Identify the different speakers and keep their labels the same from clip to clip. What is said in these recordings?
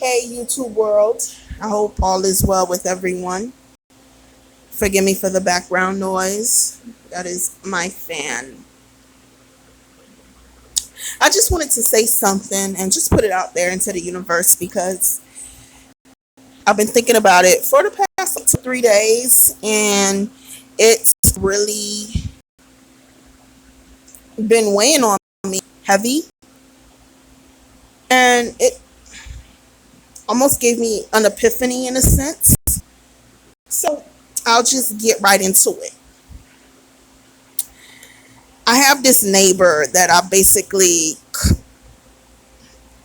Speaker 1: Hey, YouTube world. I hope all is well with everyone. Forgive me for the background noise. That is my fan. I just wanted to say something and just put it out there into the universe because I've been thinking about it for the past 3 days and it's really been weighing on me heavy. And it almost gave me an epiphany in a sense. So I'll just get right into it. I have this neighbor that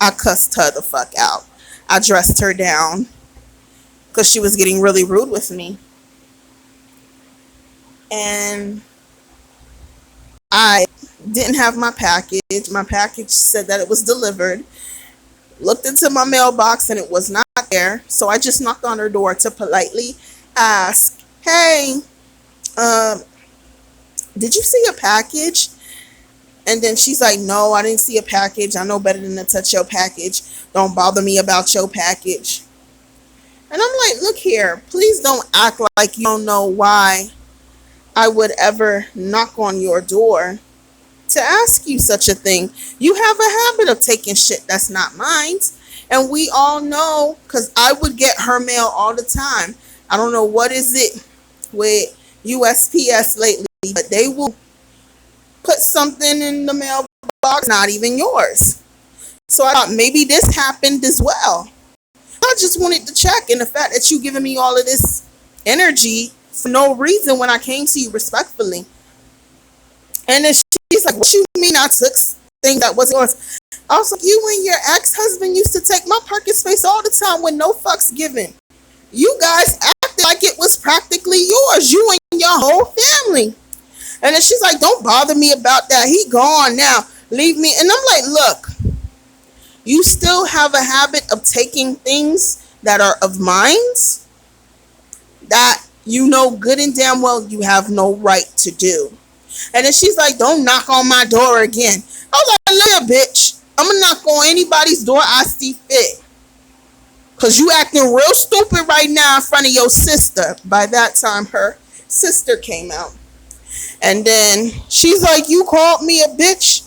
Speaker 1: I cussed her the fuck out. I dressed her down because she was getting really rude with me. And I didn't have my package. My package said that it was delivered. Looked into my mailbox and it was not there. So I just knocked on her door to politely ask, hey, um, did you see a package? And then she's like, no, I didn't see a package. I know better than to touch your package. Don't bother me about your package. And I'm like, look here, please don't act like you don't know why I would ever knock on your door to ask you such a thing. You have a habit of taking shit that's not mine. And we all know, because I would get her mail all the time. I don't know what is it with USPS lately, but they will put something in the mailbox, not even yours. So I thought maybe this happened as well. I just wanted to check, and the fact that you giving me all of this energy for no reason when I came to you respectfully. And then she's like, what you mean I took things that was yours? I was like, you and your ex-husband used to take my parking space all the time with no fucks given. You guys acted like it was practically yours, you and your whole family. And then she's like, don't bother me about that. He gone now. Leave me. And I'm like, look, you still have a habit of taking things that are of mine that you know good and damn well you have no right to do. And then she's like, don't knock on my door again. I was like, look, bitch, I'm going to knock on anybody's door I see fit. Because you acting real stupid right now in front of your sister. By that time, her sister came out. And then she's like, you called me a bitch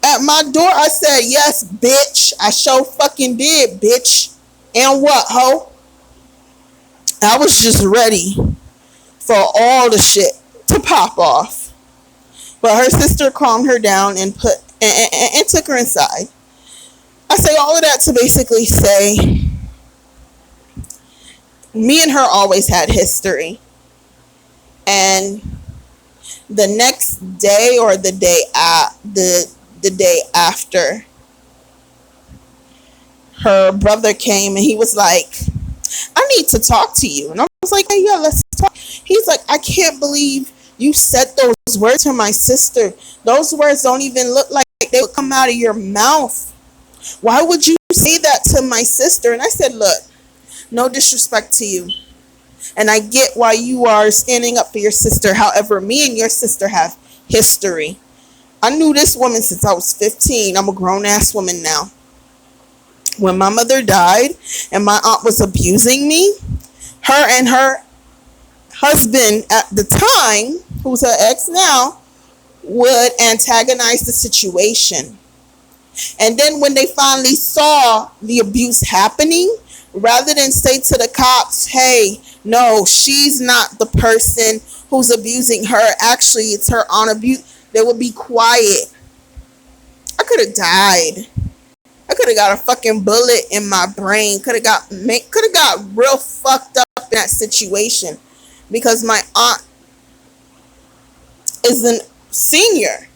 Speaker 1: at my door? I said, yes, bitch. I sure fucking did, bitch. And what, ho? I was just ready for all the shit to pop off. But her sister calmed her down and took her inside. I say all of that to basically say, me and her always had history. And the next day or the day after, her brother came and he was like, I need to talk to you. And I was like, hey, yeah, let's talk. He's like, I can't believe you said those words to my sister. Those words don't even look like they would come out of your mouth. Why would you say that to my sister? And I said, look, no disrespect to you. And I get why you are standing up for your sister. However, me and your sister have history. I knew this woman since I was 15. I'm a grown-ass woman now. When my mother died and my aunt was abusing me, her and her husband at the time, who's her ex now, would antagonize the situation. And then when they finally saw the abuse happening, rather than say to the cops, hey, no, she's not the person who's abusing her, actually it's her on abuse, they would be quiet. I could have died. I could have got a fucking bullet in my brain. Could have got real fucked up in that situation because my aunt is a senior.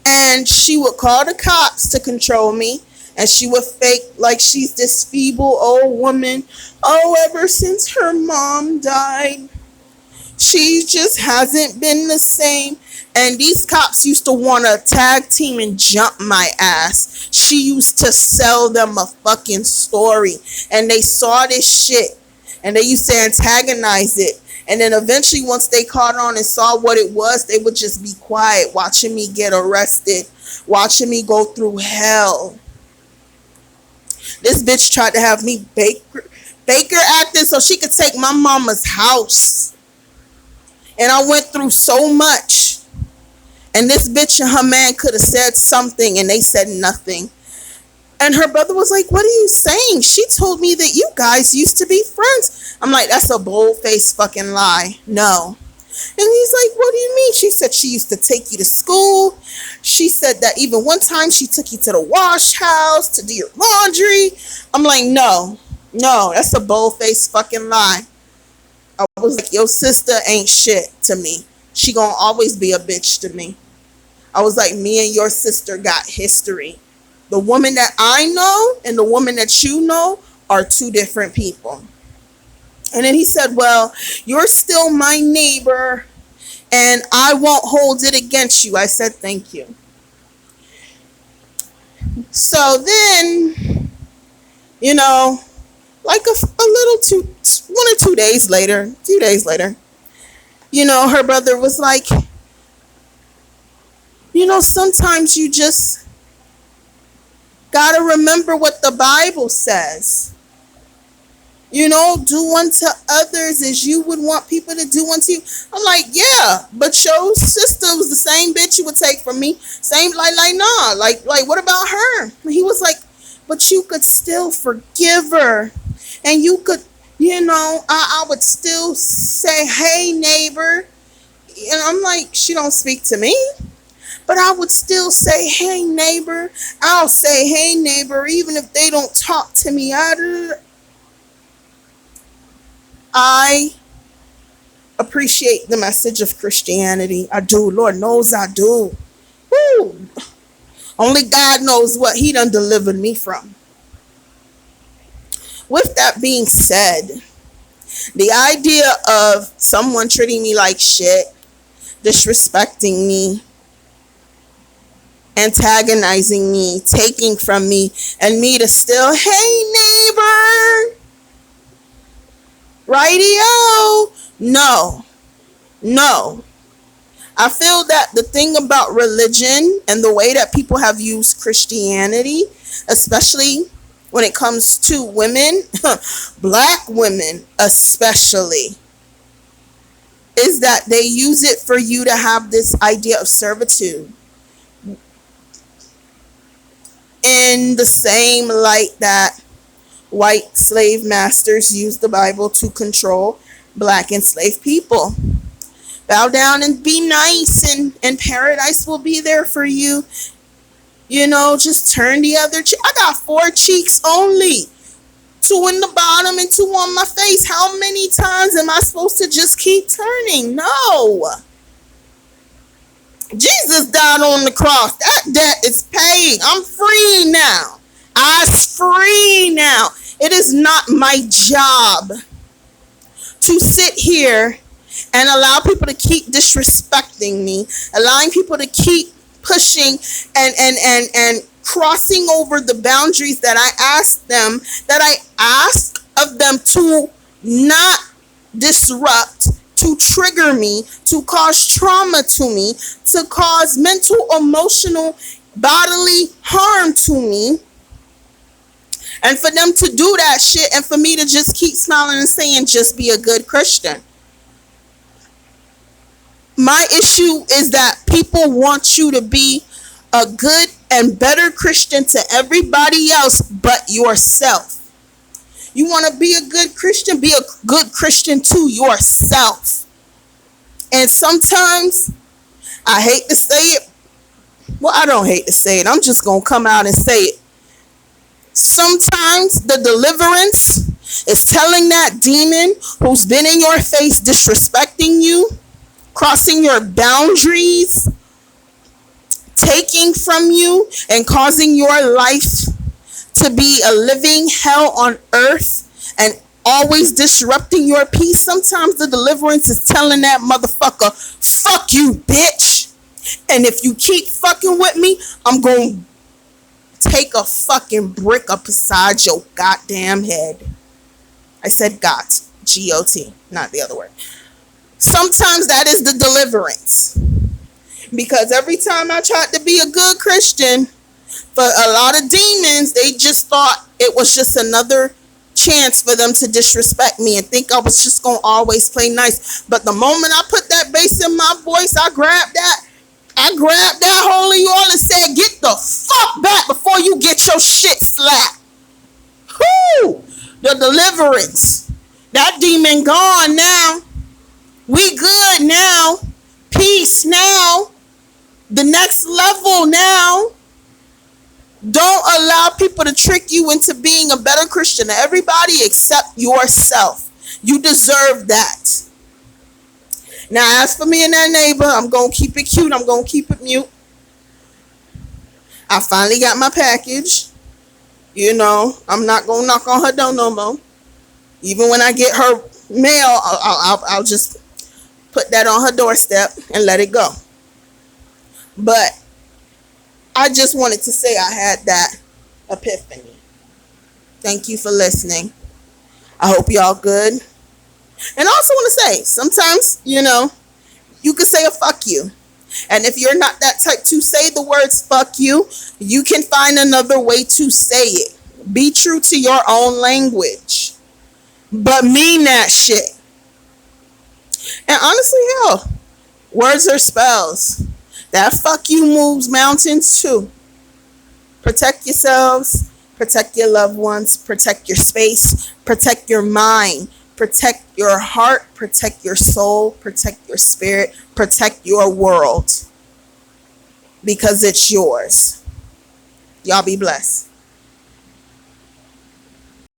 Speaker 1: And she would call the cops to control me. And she would fake like she's this feeble old woman. Oh, ever since her mom died, she just hasn't been the same. And these cops used to want to tag team and jump my ass. She used to sell them a fucking story. And they saw this shit. And they used to antagonize it. And then eventually once they caught on and saw what it was, they would just be quiet, watching me get arrested, watching me go through hell. This bitch tried to have me Baker acting so she could take my mama's house. And I went through so much. And this bitch and her man could have said something and they said nothing. And her brother was like, what are you saying? She told me that you guys used to be friends. I'm like, that's a bold-faced fucking lie. No. And he's like, what do you mean? She said she used to take you to school. She said that even one time she took you to the wash house to do your laundry. I'm like, no, that's a bold-faced fucking lie. I was like, your sister ain't shit to me. She gonna always be a bitch to me. I was like, me and your sister got history. The woman that I know and the woman that you know are two different people. And then he said, well, you're still my neighbor and I won't hold it against you. I said, thank you. So then, you know, like a little 1 or 2 days later, a few days later, you know, her brother was like, you know, sometimes you just gotta remember what the Bible says. You know, do unto others as you would want people to do unto you. I'm like, yeah, but your sister was the same bitch you would take from me. Same, like, nah, like, what about her? And he was like, but you could still forgive her. And you could, you know, I would still say, hey, neighbor. And I'm like, she don't speak to me. But I would still say, hey, neighbor. I'll say, hey, neighbor, even if they don't talk to me. I appreciate the message of Christianity. I do. Lord knows I do. Woo. Only God knows what he done delivered me from. With that being said, the idea of someone treating me like shit, disrespecting me, antagonizing me, taking from me, and me to still, hey, neighbor, rightio. No. I feel that the thing about religion and the way that people have used Christianity, especially when it comes to women, black women especially, is that they use it for you to have this idea of servitude. In the same light that white slave masters used the Bible to control black enslaved people. Bow down and be nice and paradise will be there for you. You know, just turn the other cheek. I got 4 cheeks only. 2 in the bottom and 2 on my face. How many times am I supposed to just keep turning? No. Jesus died on the cross. That debt is paid. I'm free now. I'm free now. It is not my job to sit here and allow people to keep disrespecting me, allowing people to keep pushing and crossing over the boundaries that I ask of them to not disrupt, to trigger me, to cause trauma to me, to cause mental, emotional, bodily harm to me. And for them to do that shit and for me to just keep smiling and saying, just be a good Christian. My issue is that people want you to be a good and better Christian to everybody else but yourself. You want to be a good Christian? Be a good Christian to yourself. And sometimes, I hate to say it. Well, I don't hate to say it. I'm just going to come out and say it. Sometimes the deliverance is telling that demon who's been in your face disrespecting you, crossing your boundaries, taking from you, and causing your life to be a living hell on earth and always disrupting your peace. Sometimes the deliverance is telling that motherfucker, fuck you, bitch. And if you keep fucking with me, I'm going to take a fucking brick up beside your goddamn head. I said got, G-O-T, not the other word. Sometimes that is the deliverance. Because every time I tried to be a good Christian, For a lot of demons, they just thought it was just another chance for them to disrespect me and think I was just gonna always play nice. But the moment I put that bass in my voice, I grabbed that holy oil and said, "Get the fuck back before you get your shit slapped." Whoo! The deliverance. That demon gone now. We good now. Peace now. The next level now. Don't allow people to trick you into being a better Christian. Everybody except yourself. You deserve that. Now, as for me and that neighbor, I'm going to keep it cute. I'm going to keep it mute. I finally got my package. You know, I'm not going to knock on her door no more. Even when I get her mail, I'll just put that on her doorstep and let it go. But I just wanted to say I had that epiphany. Thank you for listening. I hope y'all good. And I also want to say, sometimes, you know, you can say a fuck you. And if you're not that type to say the words fuck you, you can find another way to say it. Be true to your own language. But mean that shit. And honestly, hell, words are spells. That fuck you moves mountains too. Protect yourselves, protect your loved ones, protect your space, protect your mind, protect your heart, protect your soul, protect your spirit, protect your world. Because it's yours. Y'all be blessed.